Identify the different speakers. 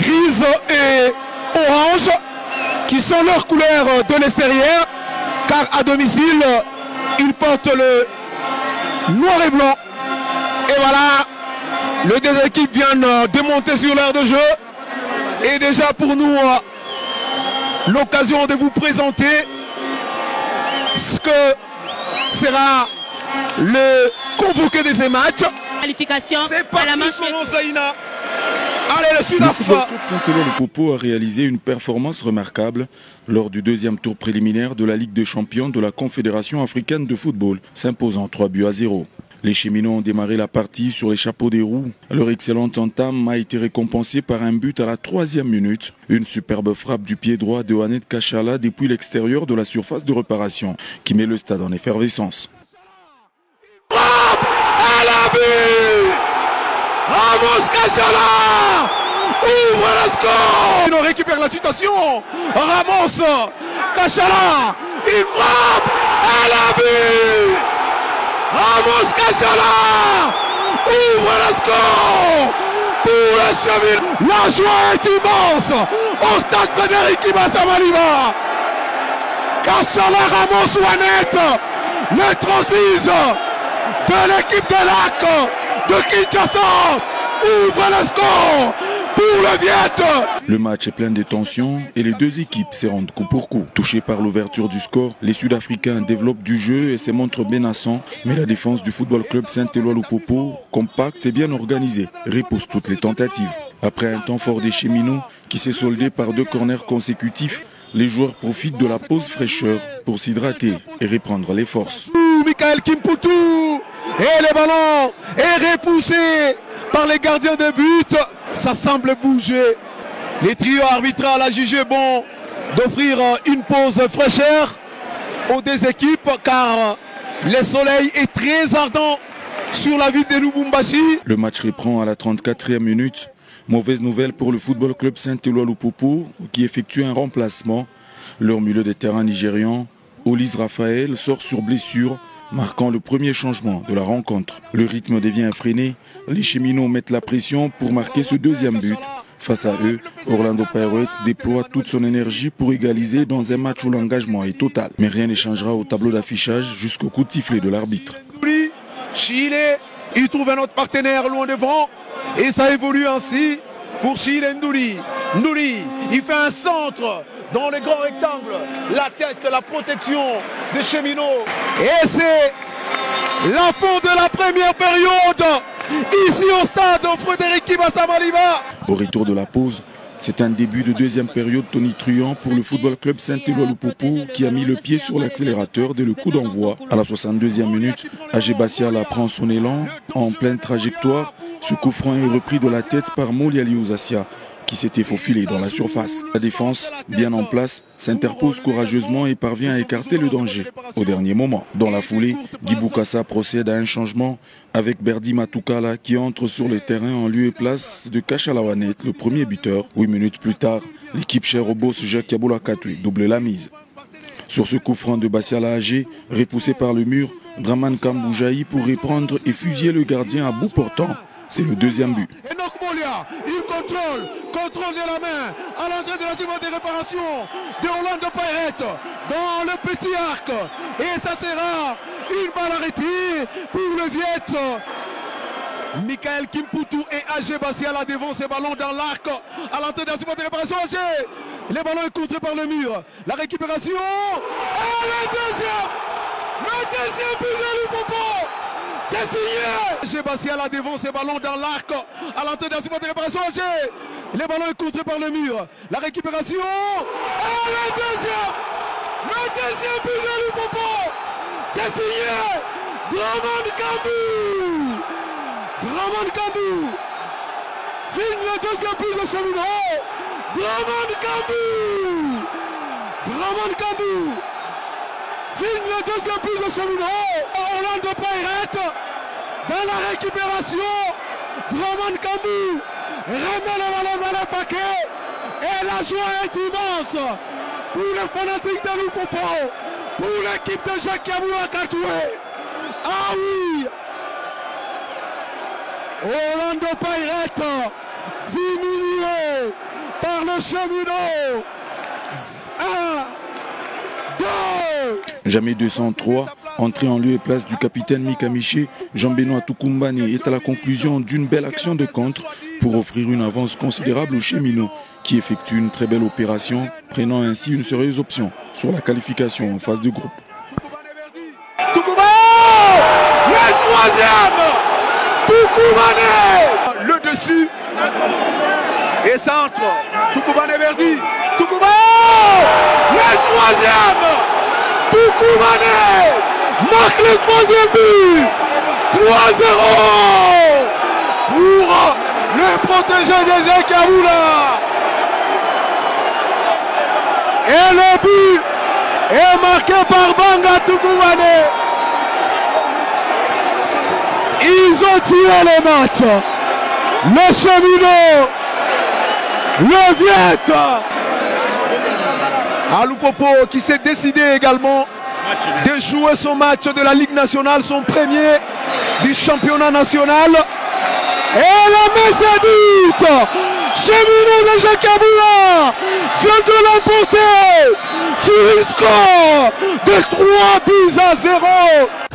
Speaker 1: grise et orange, qui sont leurs couleurs de l'extérieur, car à domicile, ils portent le noir et blanc. Et voilà, les deux équipes viennent de monter sur l'aire de jeu. Et déjà pour nous, l'occasion de vous présenter ce que sera le convoqué de ces matchs.
Speaker 2: Qualification
Speaker 1: c'est parti,
Speaker 2: à la manche.
Speaker 1: Florence Zaïna. Allez, le
Speaker 3: Le
Speaker 1: Sudaf.
Speaker 3: Football Club Saint-Éloi-le-Popo a réalisé une performance remarquable lors du deuxième tour préliminaire de la Ligue des champions de la Confédération africaine de football, s'imposant 3-0. Les Cheminots ont démarré la partie sur les chapeaux des roues. Leur excellente entame a été récompensée par un but à la 3e minute. Une superbe frappe du pied droit de Hanet Kachala depuis l'extérieur de la surface de réparation qui met le stade en effervescence.
Speaker 1: À la but, Ramos Kachala ouvre le score. Il récupère la situation. Ramos Kachala, il frappe à la but. Ramos Kachala ouvre le score pour le Cheminot. La joie est immense au stade Frédéric Kibassa Maliba. Kachala, Ramos, Wanet, le transmise de l'équipe de l'AC de Kinshasa ouvre le score pour le Viet.
Speaker 3: Le match est plein de tensions et les deux équipes se rendent coup pour coup. Touchés par l'ouverture du score, les Sud-Africains développent du jeu et se montrent menaçants. Mais la défense du Football Club Saint-Éloi-le-Popo, compacte et bien organisée, repousse toutes les tentatives. Après un temps fort des Cheminots qui s'est soldé par 2 corners consécutifs, les joueurs profitent de la pause fraîcheur pour s'hydrater et reprendre les forces.
Speaker 1: Michael Kimputu et le ballon est repoussé par les gardiens de but. Ça semble bouger. Les trios arbitrales a jugé bon d'offrir une pause fraîcheur aux deux équipes car le soleil est très ardent sur la ville de Lubumbashi.
Speaker 3: Le match reprend à la 34e minute. Mauvaise nouvelle pour le Football Club Saint-Éloi-le-Popo qui effectue un remplacement. Leur milieu de terrain nigérian, Olis Raphaël, sort sur blessure, marquant le premier changement de la rencontre. Le rythme devient effréné. Les Cheminots mettent la pression pour marquer ce deuxième but. Face à eux, Orlando Pirates déploie toute son énergie pour égaliser dans un match où l'engagement est total. Mais rien ne changera au tableau d'affichage jusqu'au coup de sifflet de l'arbitre.
Speaker 1: Chile, il trouve un autre partenaire loin devant et ça évolue ainsi pour Chile. Ndouli, il fait un centre dans le grand rectangle, la tête, la protection des Cheminots. Et c'est la fin de la première période ici au stade Frédéric Kibassa Maliba.
Speaker 3: Au retour de la pause, c'est un début de deuxième période tonitruant pour le Football Club Saint-Éloi-le-Popo qui a mis le pied sur l'accélérateur dès le coup d'envoi. À la 62e minute, Agé Bassiala prend son élan en pleine trajectoire. Ce coup franc est repris de la tête par Moliali Ouzassia qui s'était faufilé dans la surface. La défense, bien en place, s'interpose courageusement et parvient à écarter le danger au dernier moment. Dans la foulée, Guy Boukassa procède à un changement avec Berdi Matukala qui entre sur le terrain en lieu et place de Kachala Wanet, le premier buteur. 8 minutes plus tard, l'équipe chère au boss Jacques Yaboula Katoué double la mise. Sur ce coup franc de Bassiala Agé, repoussé par le mur, Draman Kambou jaillit pour reprendre et fusiller le gardien à bout portant. C'est le deuxième but.
Speaker 1: Il contrôle de la main à l'entrée de la surface de réparation de Orlando Pirates dans le petit arc. Et ça sera une balle arrêtée pour le Viet. Michael Kimputu et Agé Bassiala devant ces ballons dans l'arc à l'entrée de la surface de réparation. Agé, les ballons est contré par le mur. La récupération. Et le deuxième but de Lupopo. C'est signé. Agé Bassiala devant ces ballons dans l'arc à l'entrée de la surface de réparation. Agé, les ballons est contré par le mur. La récupération. Et le deuxième but de Lupopo. C'est signé. Draman Kambou signe le deuxième but de Cheminot. Draman Kambou signe le deuxième but de Cheminot. Orlando Pirates dans la récupération. Draman Kambou remet le ballon dans le paquet. Et la joie est immense pour les fanatiques de Lupopo, pour l'équipe de Jacques Yaboula Katoué. Ah oui, Orlando Pirates diminué Le Cheminot. 1, 2.
Speaker 3: Jamais 203. Entrée en lieu et place du capitaine Mika Miché, Jean-Benoît Tukumbane est à la conclusion d'une belle action de contre pour offrir une avance considérable aux Cheminots, qui effectuent une très belle opération, prenant ainsi une sérieuse option sur la qualification en phase de groupe.
Speaker 1: Tukumbane, le troisième. Tukumbane, le dessus et centre. Tukumbane Verdi, Tukumbane, le troisième. Tukumbane marque le troisième but. 3-0 pour le protégé des Jekaboula. Et le but est marqué par Banga Tukumbane. Ils ont tiré le match. Le Cheminot, le Viet. Aloupopo qui s'est décidé également de jouer son match de la Ligue nationale, son premier du championnat national. Et la messe est dite. Cheminot de Jekaboula vient de l'emporter sur une score de 3-0.